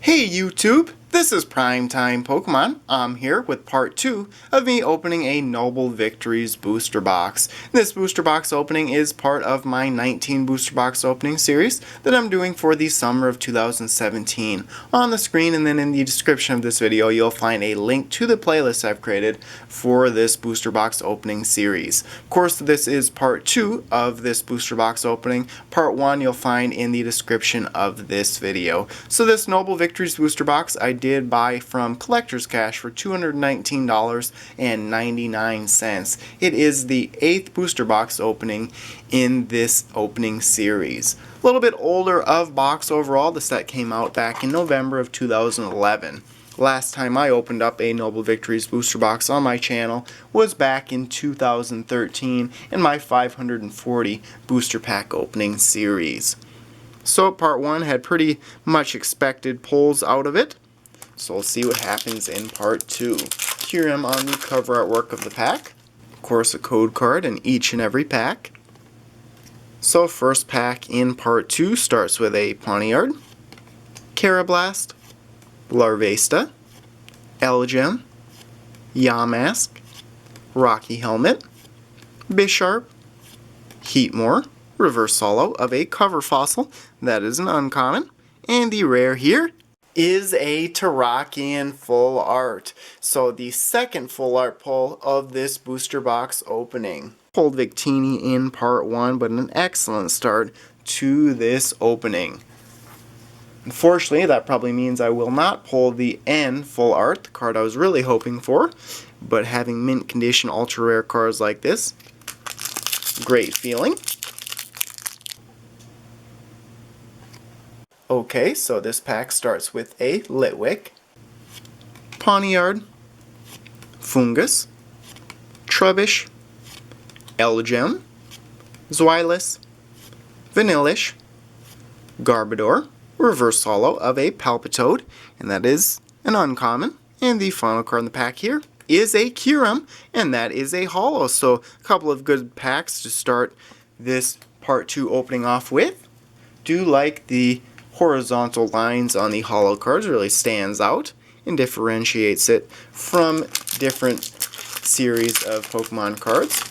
Hey YouTube, this is Primetime Pokemon. I'm here with part 2 of me opening a Noble Victories booster box. This booster box opening is part of my 19 booster box opening series that I'm doing for the summer of 2017. On the screen and then in the description of this video you'll find a link to the playlist I've created for this booster box opening series. Of course, this is part 2 of this booster box opening. Part 1 you'll find in the description of this video. So this Noble Victories booster box I did buy from Collector's Cash for $219.99. It is the 8th booster box opening in this opening series. A little bit older of box overall. The set came out back in November of 2011. Last time I opened up a Noble Victories booster box on my channel was back in 2013 in my 540 booster pack opening series. So part 1 had pretty much expected pulls out of it. So we'll see what happens in part 2. Here I am on the cover artwork of the pack. Of course, a code card in each and every pack. So first pack in part 2 starts with a Pawniard, Carablast, Larvesta, Elgem, Yamask, Rocky Helmet, Bisharp, Heatmore, reverse holo of a cover fossil, that is an uncommon, and the rare here is a Terrakion full art. So the second full art pull of this booster box opening. Pulled Victini in part 1, but an excellent start to this opening. Unfortunately, that probably means I will not pull the N full art, the card I was really hoping for, but having mint condition ultra rare cards like this, great feeling. Okay, so this pack starts with a Litwick, Pawniard, Fungus, Trubbish, Elgem, Zweilous, Vanillish, Garbodor, reverse holo of a Palpitoad, and that is an uncommon. And the final card in the pack here is a Kyurem, and that is a holo. So a couple of good packs to start this part 2 opening off with. Do like the horizontal lines on the holo cards, really stands out and differentiates it from different series of Pokemon cards.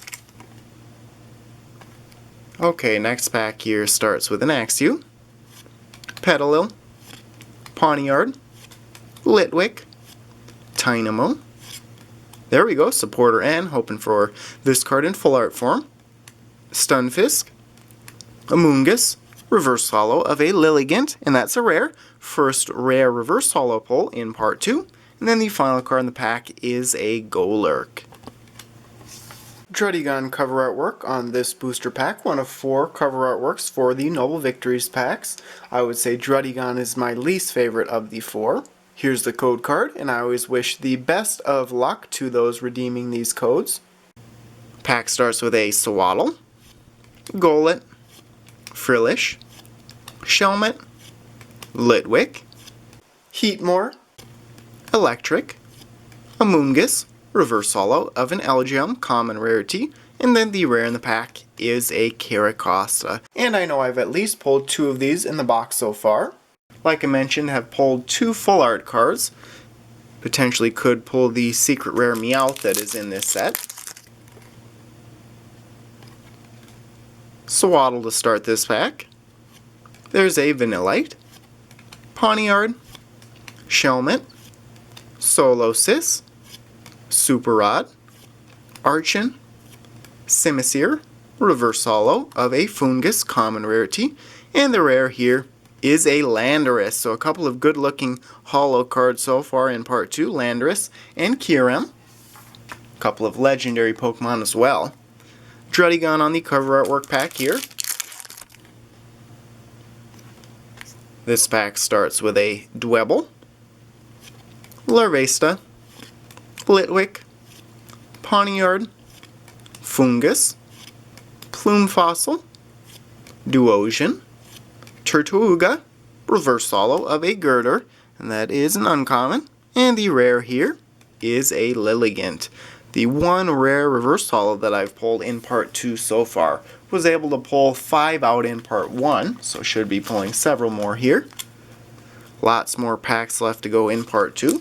Okay, next pack here starts with an Axew, Petalil, Pawniard, Litwick, Tynamo. There we go, Supporter N, hoping for this card in full art form. Stunfisk, Amoonguss, reverse holo of a Lilligant, and that's a rare. First rare reverse holo pull in part 2. And then the final card in the pack is a Golurk. Druddigon cover artwork on this booster pack, one of 4 cover artworks for the Noble Victories packs. I would say Druddigon is my least favorite of the 4. Here's the code card, and I always wish the best of luck to those redeeming these codes. Pack starts with a Swaddle, Golett, Frillish, Shelmet, Litwick, Heatmore, Electric, Amoonguss, reverse holo of an Elgem, common rarity, and then the rare in the pack is a Caracosta. And I know I've at least pulled 2 of these in the box so far. Like I mentioned, have pulled 2 full art cards. Potentially could pull the secret rare Meowth that is in this set. Swaddle to start this pack. There's a Vanillite, Pawniard, Shelmet, Solosis, Super Rod, Archon, Simisear, reverse holo of a Fungus, common rarity, and the rare here is a Landorus. So a couple of good looking holo cards so far in part 2, Landorus and Kyurem. A couple of legendary Pokemon as well. Druddigon on the cover artwork pack here. This pack starts with a Dwebble, Larvesta, Litwick, Pawniard, Fungus, Plume Fossil, Duosion, Turtwig, reverse holo of a Girder, and that is an uncommon. And the rare here is a Lilligant. The one rare reverse holo that I've pulled in part 2 so far. Was able to pull 5 out in part 1, so should be pulling several more here. Lots more packs left to go in part 2.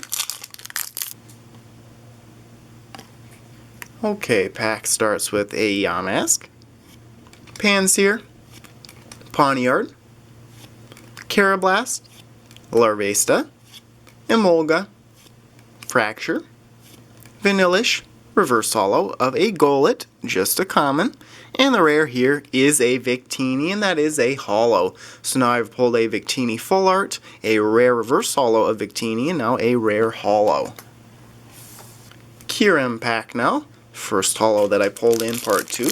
Okay, pack starts with a Yamask, Pansear, Pawniard, Carablast, Larvesta, Emolga, Fracture, Vanillish, Reverse Holo of a Golett, just a common, and the rare here is a Victini, and that is a holo. So now I've pulled a Victini Full Art, a rare Reverse Holo of Victini, and now a rare holo. Kyurem pack now, first holo that I pulled in part 2.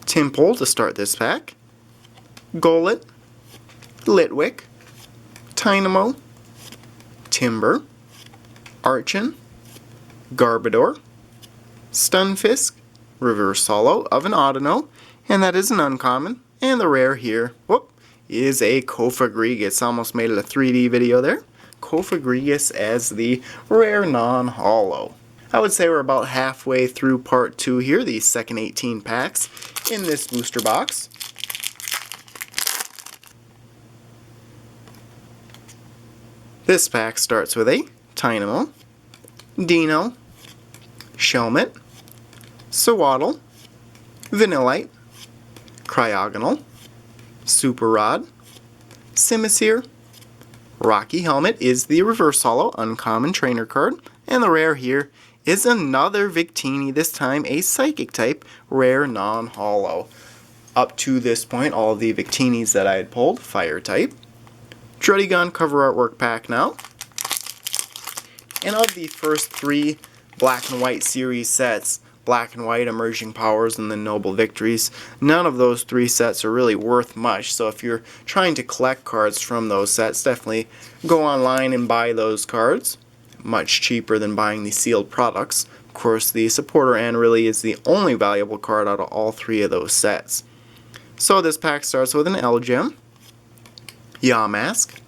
Tympole to start this pack, Golett, Litwick, Tynamo, Timber, Archon, Garbodor, Stunfisk, Reverse Holo of an Audino, and that is an uncommon. And the rare here, is a Kofagrigus. Almost made it a 3D video there. Kofagrigus as the rare non-holo. I would say we're about halfway through part 2 here, the second 18 packs in this booster box. This pack starts with a Tynamo, Dino, Shelmet, Sewaddle, Vanillite, Cryogonal, Super Rod, Simisear, Rocky Helmet is the Reverse Holo uncommon trainer card, and the rare here is another Victini, this time a Psychic type rare non-holo. Up to this point, all of the Victinis that I had pulled, Fire type. Druddigon cover artwork pack now. And of the first 3 Black and White series sets, Black and White, Emerging Powers, and then Noble Victories, none of those 3 sets are really worth much. So if you're trying to collect cards from those sets, definitely go online and buy those cards. Much cheaper than buying the sealed products. Of course, the supporter end really is the only valuable card out of all 3 of those sets. So this pack starts with an L-Gem, Yamask,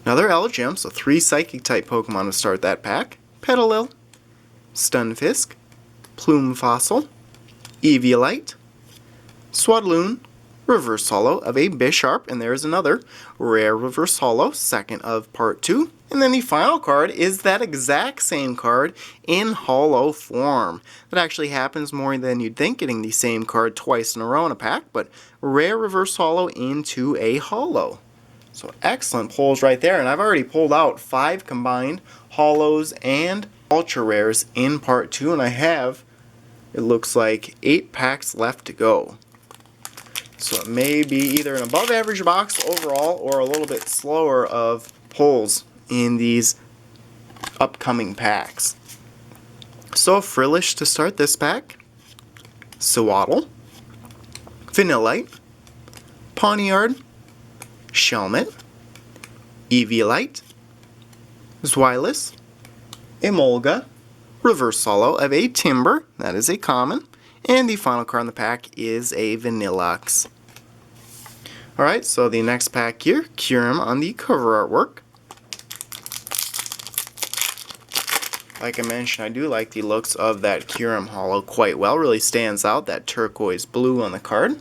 another L-Gem, so 3 Psychic type Pokemon to start that pack, Petalil, Stunfisk, Plume Fossil, Eviolite, Swadloon, Reverse Holo of a Bisharp, and there's another rare Reverse Holo, second of part 2. And then the final card is that exact same card in holo form. That actually happens more than you'd think, getting the same card twice in a row in a pack, but rare Reverse Holo into a holo. So excellent pulls right there, and I've already pulled out 5 combined holos and ultra rares in part 2, and I have, it looks like, 8 packs left to go. So it may be either an above average box overall or a little bit slower of pulls in these upcoming packs. So Frillish to start this pack, Sewaddle, Vanillite, Pawniard, Shelmet, Eviolite, Zweilous, Emolga, Reverse Holo of a Timber, that is a common, and the final card in the pack is a Vanilluxe. Alright, so the next pack here, Kyurem on the cover artwork. Like I mentioned, I do like the looks of that Kyurem holo quite well. Really stands out, that turquoise blue on the card.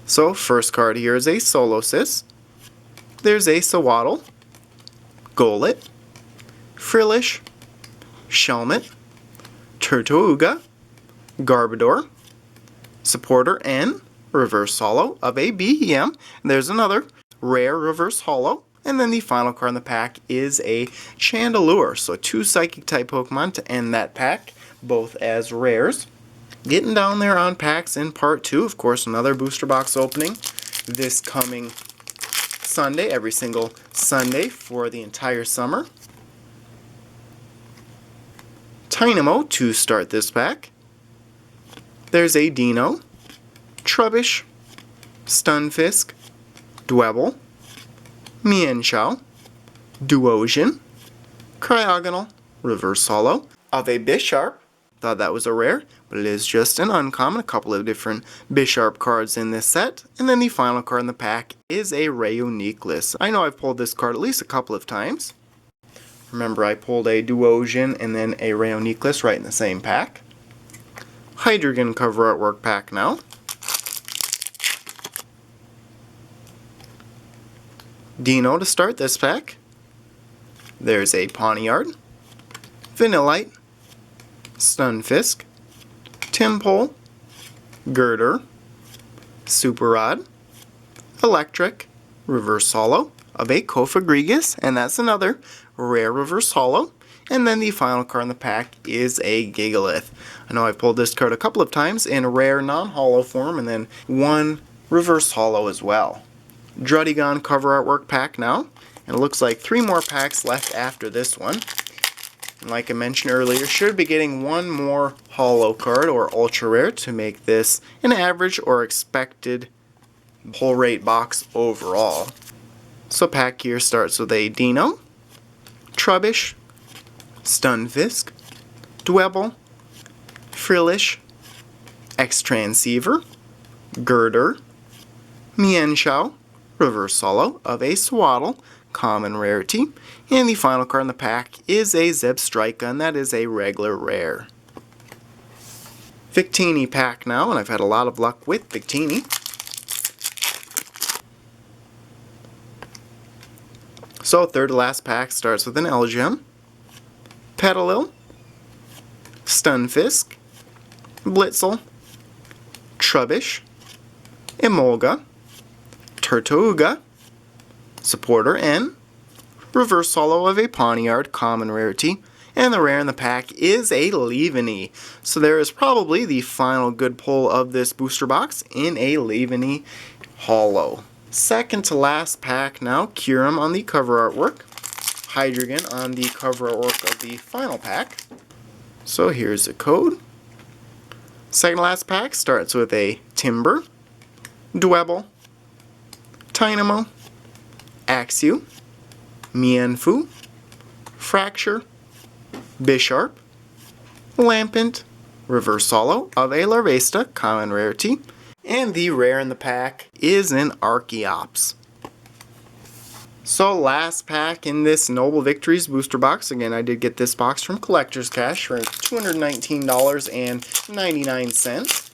So, first card here is a Solosis. There's a Sewaddle, Golett, Frillish, Shelmet, Turtouga, Garbodor, Supporter N, Reverse Holo of a Behem. There's another rare Reverse Holo. And then the final card in the pack is a Chandelure. So 2 Psychic type Pokemon to end that pack, both as rares. Getting down there on packs in part 2. Of course, another booster box opening this coming Sunday, every single Sunday for the entire summer. Tynamo to start this pack. There's a Dino, Trubbish, Stunfisk, Dwebble, Mienshao, Duosion, Cryogonal, Reverse Holo of a Bisharp. Thought that was a rare, but it is just an uncommon. A couple of different Bisharp cards in this set. And then the final card in the pack is a Rayonikless. I know I've pulled this card at least a couple of times. Remember, I pulled a Duosion and then a Rayonikless right in the same pack. Hydreigon cover artwork pack now. Dino to start this pack. There's a Pawniard, Vanillite, Stunfisk, Timpole, Girder, Super Rod, Electric, Reverse Holo of a Kofagrigus, and that's another rare Reverse Holo. And then the final card in the pack is a Gigalith. I know I've pulled this card a couple of times in rare non-holo form, and then one Reverse Holo as well. Druddigon cover artwork pack now, and it looks like 3 more packs left after this one. And like I mentioned earlier, should be getting one more holo card or ultra rare to make this an average or expected pull rate box overall. So pack here starts with a Dino, Trubbish, Stunfisk, Dwebble, Frillish, X-Transceiver, Girder, Mienshao, Reverse Holo of a Swaddle, common rarity, and the final card in the pack is a Zebstrika, and that is a regular rare. Victini pack now, and I've had a lot of luck with Victini. So third to last pack starts with an Elgem, Petalil, Stunfisk, Blitzel, Trubbish, Emolga, Turtouga, Supporter N, Reverse Holo of a Pawniard, common rarity, and the rare in the pack is a Leaveney. So there is probably the final good pull of this booster box in a Leaveney holo. Second to last pack now, Kyurem on the cover artwork, Hydreigon on the cover artwork of the final pack. So here's the code. Second to last pack starts with a Timber, Dwebble, Tynamo, Axew, Mienfoo, Fracture, Bisharp, Lampent, Reverse Holo of a Larvesta, common rarity, and the rare in the pack is an Archeops. So last pack in this Noble Victories booster box. Again, I did get this box from Collector's Cash for $219.99.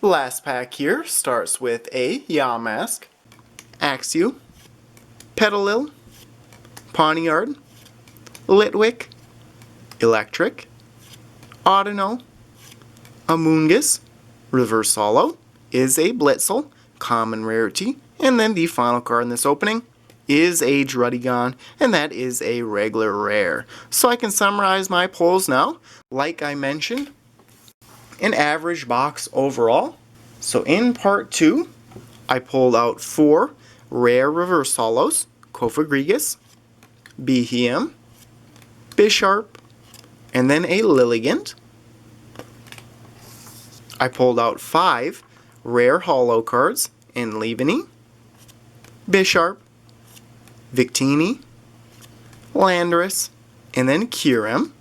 Last pack here starts with a Yamask, Axew, Petalil, Pawniard, Litwick, Electric, Audino, Amoonguss, Reverse Holo is a Blitzel, common rarity, and then the final card in this opening is a Druddigon, and that is a regular rare. So I can summarize my pulls now. Like I mentioned, an average box overall. So in part 2, I pulled out 4 rare Reverse Holos, Kofagrigus, Behem, Bisharp, and then a Lilligant. I pulled out 5 rare holo cards in Leaveney, Bisharp, Victini, Landorus, and then Kyurem.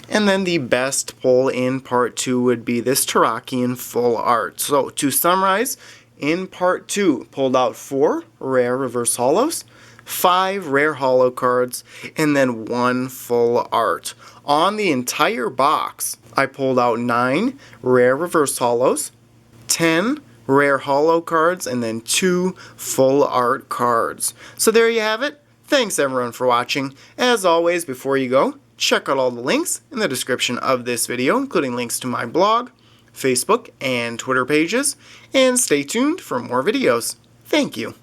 And then the best pull in part 2 would be this Terrakion full art. So to summarize, in part 2, pulled out 4 rare reverse holos, 5 rare holo cards, and then 1 full art. On the entire box, I pulled out 9 rare reverse holos, 10 rare holo cards, and then 2 full art cards. So there you have it. Thanks everyone for watching. As always, before you go, check out all the links in the description of this video, including links to my blog, Facebook, and Twitter pages, and stay tuned for more videos. Thank you.